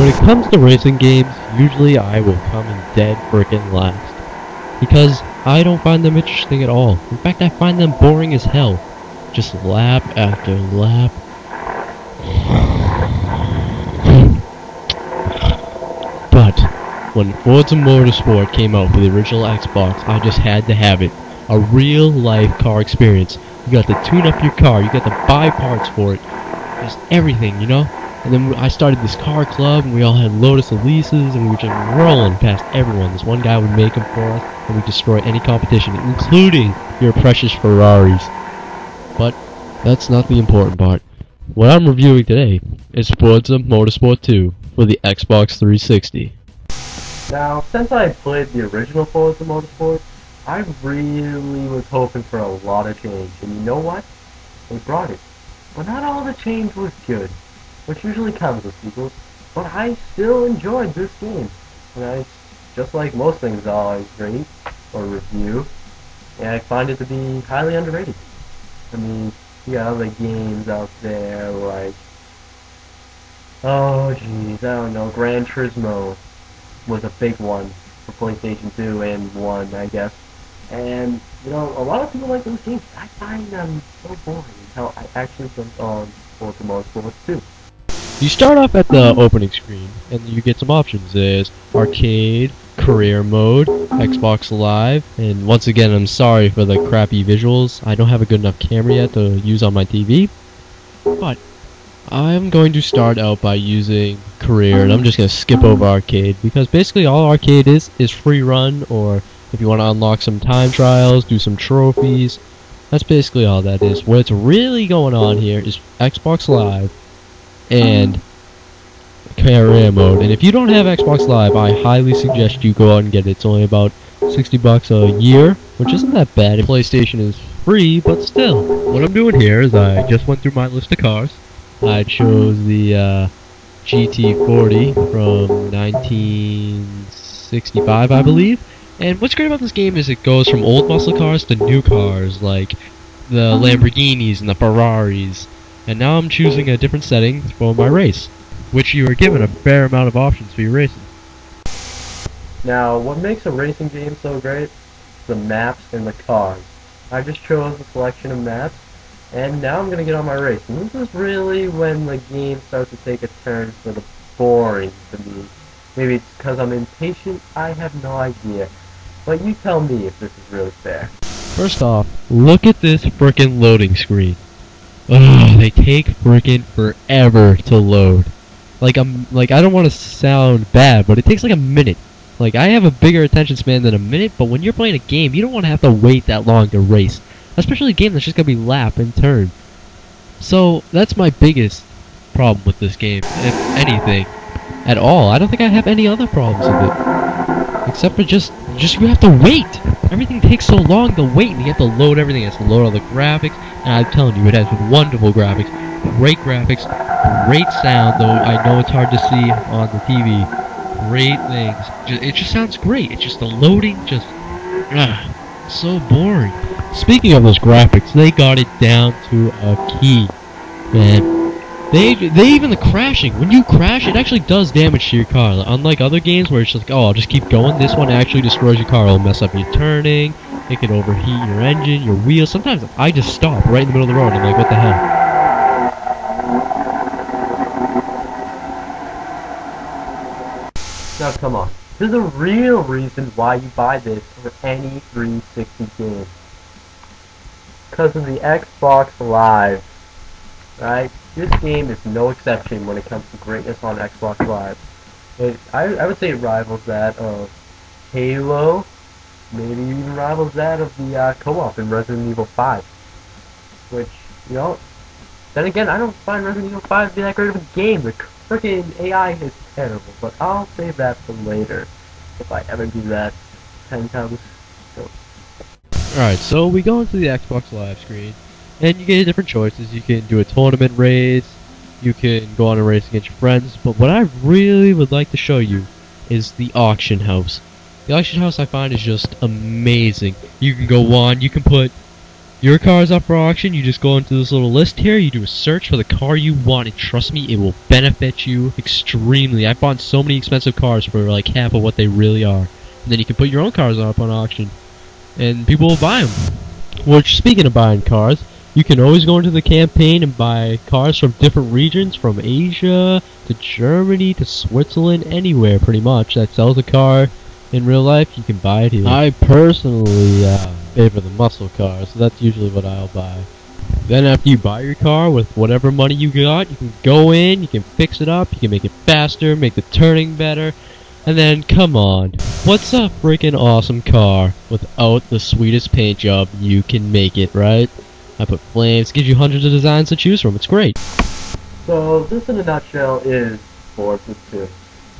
When it comes to racing games, usually I will come in dead frickin' last. Because I don't find them interesting at all. In fact, I find them boring as hell. Just lap after lap. But when Forza Motorsport came out for the original Xbox, I just had to have it. A real life car experience. You got to tune up your car, you got to buy parts for it. Just everything, you know? And then I started this car club, and we all had Lotus Elises, and we were just rolling past everyone. This one guy would make them for us, and we'd destroy any competition, including your precious Ferraris. But that's not the important part. What I'm reviewing today is Forza Motorsport 2 for the Xbox 360. Now, since I played the original Forza Motorsport, I really was hoping for a lot of change, and you know what? They brought it. But not all the change was good, which usually comes with sequels, but I still enjoyed this game. And just like most things I rate or review, and I find it to be highly underrated. I mean, you got other games out there like, oh jeez, I don't know, Gran Turismo was a big one for PlayStation 2 and 1, I guess. And, you know, a lot of people like those games. I find them so boring until I actually jumped on Forza Motorsport 2. You start off at the opening screen, and you get some options. There's Arcade, Career Mode, Xbox Live, and once again, I'm sorry for the crappy visuals. I don't have a good enough camera yet to use on my TV, but I'm going to start out by using Career, and I'm just going to skip over Arcade, because basically all Arcade is free run, or if you want to unlock some time trials, do some trophies, that's basically all that is. What's really going on here is Xbox Live and Career Mode, and if you don't have Xbox Live, I highly suggest you go out and get it. It's only about $60 a year, which isn't that bad. PlayStation is free, but still. What I'm doing here is I just went through my list of cars. I chose the GT40 from 1965, I believe. And what's great about this game is it goes from old muscle cars to new cars, like the Lamborghinis and the Ferraris. And now I'm choosing a different setting for my race, which you are given a fair amount of options for your racing. Now, what makes a racing game so great is the maps and the cars. I just chose a selection of maps, and now I'm going to get on my race. And this is really when the game starts to take a turn for the boring to me. Maybe it's because I'm impatient, I have no idea. But you tell me if this is really fair. First off, look at this frickin' loading screen. Ugh, they take frickin' forever to load. I don't want to sound bad, but it takes like a minute. Like, I have a bigger attention span than a minute, but when you're playing a game, you don't want to have to wait that long to race. Especially a game that's just gonna be lap and turn. So, that's my biggest problem with this game, if anything. At all. I don't think I have any other problems with it. Except for just you have to wait! Everything takes so long to wait, and you have to load everything. It has to load all the graphics, and I'm telling you, it has wonderful graphics, great sound, though I know it's hard to see on the TV. Great things. It just sounds great. It's just the loading, so boring. Speaking of those graphics, they got it down to a key, man. They even the crashing. When you crash, it actually does damage to your car. Unlike other games where it's just like, oh, I'll just keep going. This one actually destroys your car. It'll mess up your turning. It can overheat your engine, your wheels. Sometimes I just stop right in the middle of the road and I'm like, what the hell? Now come on. There's a real reason why you buy this over any 360 game. Because of the Xbox Live. Right? This game is no exception when it comes to greatness on Xbox Live. I would say it rivals that of Halo, maybe even rivals that of the co-op in Resident Evil 5. Which, you know, then again, I don't find Resident Evil 5 to be that great of a game. The freaking AI is terrible, but I'll save that for later, if I ever do that 10 times. Alright, so we go into the Xbox Live screen. And you get different choices. You can do a tournament race, you can go on a race against your friends, but what I really would like to show you is the auction house. The auction house I find is just amazing. You can go on, you can put Your car's up for auction, you just go into this little list here, you do a search for the car you want, and trust me, it will benefit you extremely. I've bought so many expensive cars for like half of what they really are. And then you can put your own cars up on auction, and people will buy them. Which, speaking of buying cars, you can always go into the campaign and buy cars from different regions, from Asia to Germany to Switzerland, anywhere pretty much that sells a car in real life, you can buy it here. I personally favor the muscle cars, so that's usually what I'll buy. Then after you buy your car with whatever money you got, you can go in, you can fix it up, you can make it faster, make the turning better, and then, come on, what's a freaking awesome car without the sweetest paint job? You can make it, right? I put flames, gives you hundreds of designs to choose from, it's great. So this in a nutshell is Forza 2.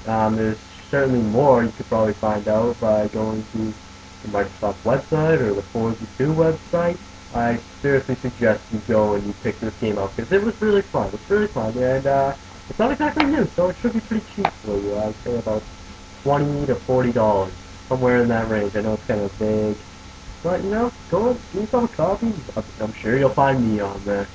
There's certainly more you could probably find out by going to the Microsoft website or the Forza 2 website. I seriously suggest you go and you pick this game out because it was really fun. It's really fun, and it's not exactly new, so it should be pretty cheap for you. I'd say about $20 to $40, somewhere in that range. I know it's kind of vague, but you know, go and give yourself a copy. I'm sure you'll find me on there.